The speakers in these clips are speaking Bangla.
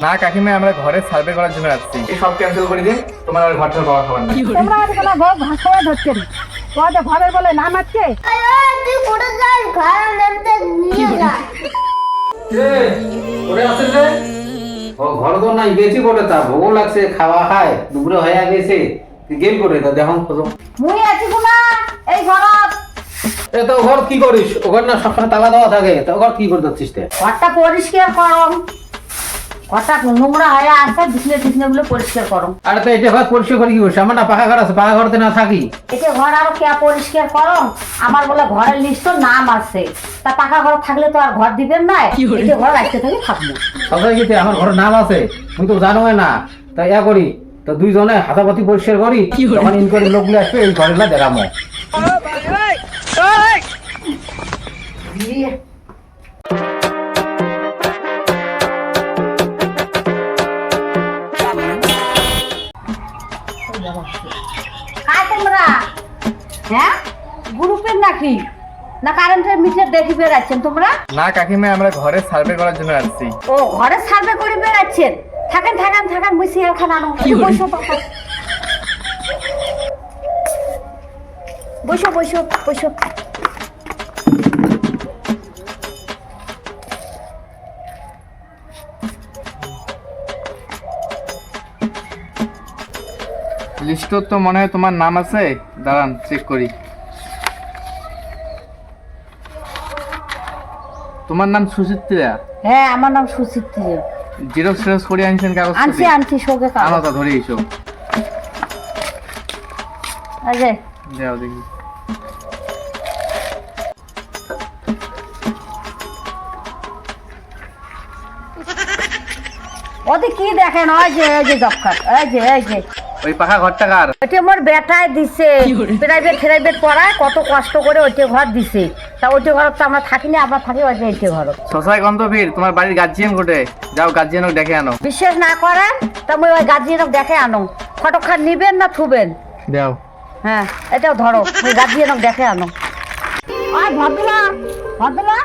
না কাকিমা, আমরা ঘরে সার্ভে করার জন্য আসছি। এই সব ক্যান্সেল করে দিন, তোমার আর ঘরটার পাওয়া খাবার না। তোমরা আজকে না ভোগ ভাষায় ধরছেন, তোমাদের ঘরের বলে নাম আছে। তুই কোথায় যাস? ঘর নামতে নিয়ে যা। ওরে আসেন রে। ও ঘর তো নাই, গেছি বলে তা ভোগ লাগছে, খাওয়া খায় দুপুরে হয়ে গেছে। তুই গেল করে তা দেখো খোঁজো। মুই আছি কোনা এই ঘরত। এ তো ঘর কি করিস? ও ঘর না সবসময় তালা দেওয়া থাকে, তো ঘর কি করে যাচ্ছিস? ঘরটা পরিষ্কার করো, ঘরটা নোংরা হয়ে আসছে, বিছনে গুলো পরিষ্কার করো। আরে তো এটা ঘর পরিষ্কার করে কি করছিস? আমার না পাকা ঘর আছে, পাকা ঘরতে না থাকি। এটা ঘর আরো কে পরিষ্কার করো? আমার বলে ঘরের লিস্ট নাম আছে, তা পাকা ঘর থাকলে তো আর ঘর দিবেন না। এটা ঘর রাখতে থেকে থাকবো। সবাই গেছে আমার ঘরের নাম আছে, তুমি তো জানো না। তাই ইয়া করি তো দুইজনে হাতাপাতি পরিষ্কার করি, তখন ইনকোয়ারি লোকগুলো আসবে, এই ঘরেগুলো দেখামো। কার তোমরা? হ্যাঁ, গ্রুপের নাকি না কারেন্টের মিটার দেখি বেড়াচ্ছেন তোমরা? না কাকিমা, আমরা ঘরে সার্ভে করার জন্য আসছি। ও ঘরে সার্ভে করে বেড়াচ্ছেন? থাকেন থাকেন থাকেন, মুই সিরিয়াল খান আনো। বসো বসো বসো বসো। লিস্ট তো মনে হয় তোমার নাম আছে, দাঁড়ান চেক করি। তোমার নাম সুচিত্রা? হ্যাঁ, আমার নাম সুচিত্রা। জিরক্স টিরক্স করে আনছেন কাগজ? আনছি সঙ্গে কাগজ। আনো তা ধরে এসো। এই যে যাও দেখি। ওদের কি দেখেন? ওই যে জব কার্ড, এই যে ওই পাকা ঘরটা কার? ওইটা আমার বেটায় দিছে, প্রাইভেট পড়ায়, কত কষ্ট করে ওইটা ঘর দিছে। তা ওইটা ঘর তো আমরা থাকি না, আমরা থাকি ওই যে এইটা ঘর। শশায় গন্ধবীর, তোমার বাড়ির গার্জিয়ান কোটে? যাও গার্জিয়ানকে ডেকে আনো। বিশ্বাস না করেন তা আমি ওই গার্জিয়ানক দেখে আনো। ফটোখান নিবেন না থুবেন? দাও। হ্যাঁ, এটাও ধরো, ওই গার্জিয়ানক দেখে আনো। ওই ভদ্রলা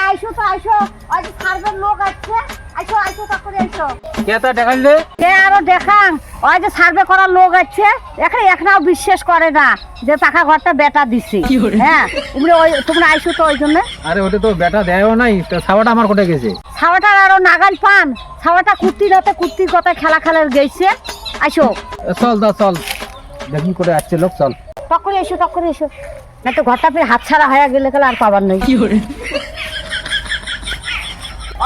আইসো তো আইসো, ওই যে সার্ভের লোক আসছে, আইসো তারপরে আইসো। কে তা দেখাইলে? কে আরো দেখান? ওই যে সার্ভে করার লোক আছে, এখনাও বিশ্বাস করে না যে পাকা ঘরটা বেটা দিছে। হ্যাঁ, তোমরা আইসো তো ওই জন্য। আরে ওটা তো বেটা দেয়ও নাই, তো ছাওয়াটা আমার কোটে গেছে। ছাওয়াটার আরো নাগাল পান, ছাওয়াটা কুর্তির কথায় খেলার গেছে। আইসো। চল দা চল, দেখি করে আসছে লোক, চল। তখনই এসো, না তো ঘরটা ফের হাত ছাড়া হয়ে গেলে আর পাবার নেই।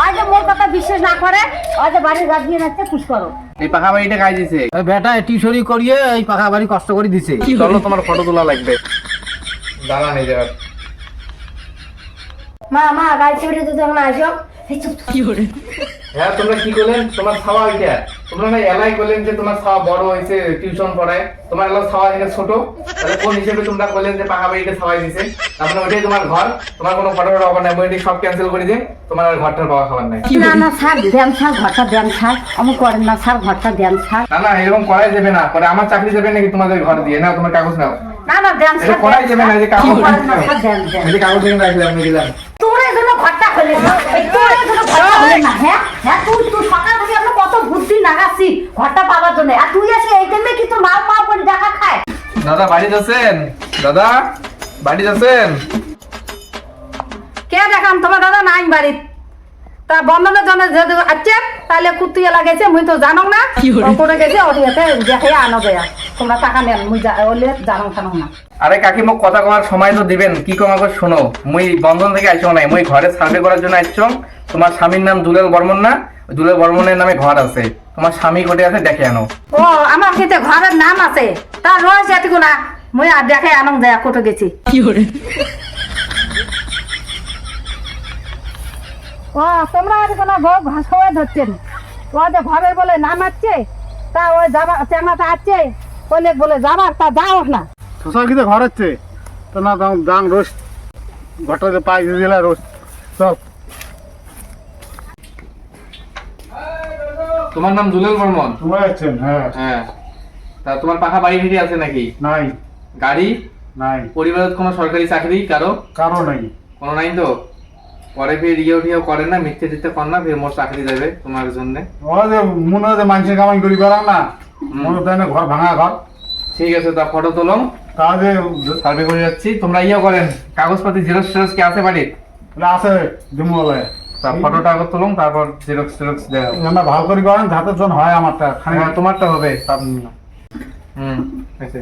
ওই যে মোর কথা বিশ্বাস না করে, ওই যে বাড়ির গার্জিয়ান আছে, পুশ করো। এই পাকা বাড়িটা গাই দিছে। ওই বেটা টিউশনি করিয়ে এই পাকা বাড়ি কষ্ট করে দিছে। চলো তোমার ফটো তোলা লাগবে। দাঁড়ান এই জায়গা। মা গাড়ি চড়ে তো তোমরা আসো। হ্যাঁ, তোমরা কি করলেন? তোমার ছাওয়া ওইটা তোমরা না এলাই করলেন যে তোমার ছাওয়া বড় হয়েছে, টিউশন পড়ায়। তোমার এলাকা ছাওয়া এখানে ছোট, তাহলে কোন হিসেবে তোমরা করলেন যে পাকা বাড়িটা ছাওয়াই দিছে? তারপরে ওইটাই তোমার ঘর, তোমার কোনো ফটো অভাব নাই। ওইটাই সব ক্যান্সেল করে দিন, তোমার আর ঘরটার পাওয়া খাবার নাই। না স্যার, দেন স্যার, ঘরটা দেন স্যার। আমি করেন না স্যার, ঘরটা দেন স্যার। না এরকম করাই যাবে না, পরে আমার চাকরি যাবে নাকি তোমাদের ঘর দিয়ে? না তোমার কাগজ নাও। না দেন এটা স্যার, করাই যাবে না, যে কাগজ করেন না স্যার, দেন। এই যে কাগজ এখানে রাখলাম, আমি দিলাম। তোর এগুলো ঘরটা হলে না, হ্যাঁ তুই সকাল থেকে আমরা কত বুদ্ধি লাগাচ্ছি ঘরটা পাওয়ার জন্য, আর তুই আসে এই টাইমে কি তোর মা করে দেখা খায়? দাদা বাড়ি যাচ্ছেন? দাদা বাড়ি যাচ্ছেন? কে দেখাম? তোমার দাদা নাই বাড়িতে। তা বন্ধনের জন্য যদি আছে তাহলে কুত্তিয়ে লাগাইছে, মুই তো জানো না করে গেছে, ওটিয়াতে দেখে আনো গেয়া। তোমরা টাকা নেন, মুই ওলে জানো না। আরে কাকি, মোক কথা কওয়ার সময় তো দিবেন। কি কম আগে শোনো, মুই বন্ধন থেকে আইছো নাই, মুই ঘরে সার্ভে করার জন্য আইছো। তোমার স্বামীর নাম দুলাল বর্মন না? দুলাল বর্মনের নামে ঘর আছে, তোমার স্বামী কোটে আছে, দেখে আনো। ও আমার কিন্তু ঘরের নাম আছে, তার রয়েছে এটুকু না, মুই আর দেখে আনো যায় কোটো গেছি। ও তোমরা কোনো ভোগ ভাষায় ধরছেন? ওদের ঘরের বলে নাম আছে, তা ওই যাবার চেঙ্গাটা আছে, বলে যাবার, তা যাও না। সোসাইটিতে ঘর হচ্ছে তো না, দাম রোজ ঘরটাতে পাই দিলে রোজ। চল। তোমার নাম দুলাল বর্মন? তোমরা যাচ্ছেন? হ্যাঁ। হ্যাঁ, তা তোমার পাকা বাড়ি ফিরে আছে নাকি? নাই। গাড়ি নাই। পরিবারের কোনো সরকারি চাকরি কারো? কারো নাই। কোনো নাই তো? পরে ফির ইয়ে উঠিয়েও করে না, মিথ্যে টিথ্যে কর না, ফির মোর চাকরি দেবে তোমার জন্য। ওরা যে মনে হয় যে মানুষের কামাই করি পারাম না, মনে হয় না ঘর ভাঙা ঘর। ঠিক আছে, তা ফটো তোলো, তা যে সার্ভে করে যাচ্ছি। তোমরা ইয়ে করেন, কাগজপাতি জেরক্স টেরক্স কি আছে বাড়ির? আছে জুমুলায়, তা ফটোটা আগে তুলুন, তারপর জেরক্স টেরক্স দেওয়া। আমরা ভালো করে করেন যাতে জন হয় আমারটা খালি। হ্যাঁ, তোমারটা হবে সব। হয়েছে।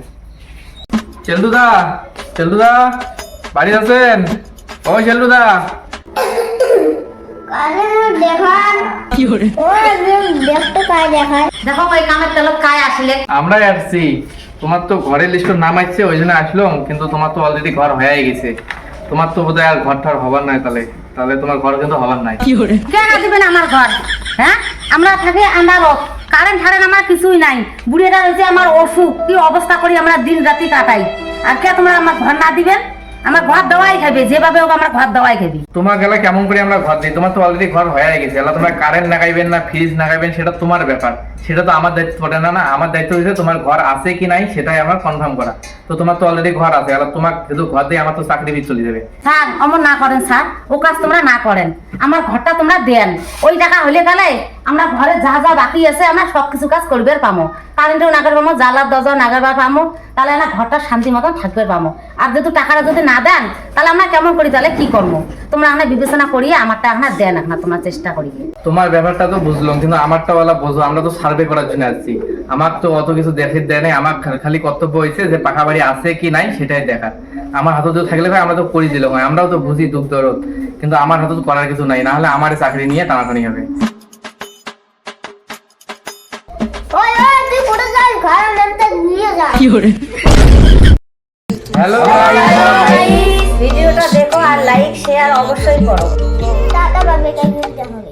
চেলদুদা, চেলদুদা বাড়ি আছেন? ও চেলদুদা, কানে দেখান ও দেখতে কায় দেখায় দেখো ওই কামের তেলত কায় আসলে আমরা আসছি। তোমার তো ঘরের লিস্টের নাম আসছে, ওই জন্য আসলাম, কিন্তু তোমার তো অলরেডি ঘর হয়ে গেছে। তোমার তো বোধহয় আর ঘর ঠর হবার নাই, তাহলে তাহলে তোমার ঘর কিন্তু হবার নাই। কেন দিবেন আমার ঘর? হ্যাঁ, আমরা থাকি আন্দারত, কারেন্ট ঠারেন আমার কিছুই নাই। বুড়িটা হয়েছে আমার অসুখ, কি অবস্থা করি আমরা দিন রাতি কাটাই। আর কে তোমরা আমার ঘর না দিবেন? আমার ঘর দেওয়াই খাবে, যেভাবে হোক আমার ঘর দেওয়াই খাবি। তোমার গেলা কেমন করে আমরা ঘর দিই? তোমার তো অলরেডি ঘর হয়ে গেছে। এলা তোমরা কারেন্ট লাগাইবেন না ফ্রিজ লাগাইবেন, সেটা তোমার ব্যাপার, সেটা তো আমার দায়িত্ব পড়ে না। না, আমার দায়িত্ব হচ্ছে তোমার ঘর আছে কি নাই সেটাই আমার কনফার্ম করা। তো তোমার তো অলরেডি ঘর আছে, এলা তোমার যেহেতু ঘর দিয়ে আমার তো চাকরি বিচ চলে যাবে। স্যার অমন না করেন স্যার, ও কাজ তোমরা না করেন। আমার ঘরটা তোমরা দেন, ওই টাকা হলে গেলে আমরা ঘরে যা যা বাকি আছে আমরা সবকিছু কাজ করবে পামো। কারেন্টও নাগার পামো, জ্বালার দরজাও নাগারবার পামো, তাহলে না ঘরটা শান্তি মতন থাকবে পামো। আর যেহেতু টাকাটা যদি না দেন তাহলে আমরা কেমন করি, তাহলে কি করবো? তোমরা আমরা বিবেচনা করিয়ে আমারটা আমরা দেন, আপনার তোমরা চেষ্টা করি। তোমার ব্যাপারটা তো বুঝলাম, কিন্তু আমারটা ওলা বোঝো। আমরা তো সার্ভে করার জন্য আসছি, আমার তো অত কিছু দেখে দেয় নাই। আমার খালি কর্তব্য হয়েছে যে পাকা বাড়ি আছে কি নাই সেটাই দেখার। আমার হাতে তো থাকলে ভাই আমরা তো করে দিলাম, আমরাও তো বুঝি দুঃখ দরদ, কিন্তু আমার হাতে তো করার কিছু নাই, না হলে আমার চাকরি নিয়ে টানাটানি হবে। ওই ওই তুই কোথায় যাস? ঘর নামতে নিয়ে যা। হ্যালো, ভিডিওটা দেখো আর লাইক শেয়ার অবশ্যই করো। টাটা বাবাকে দিতে হবে।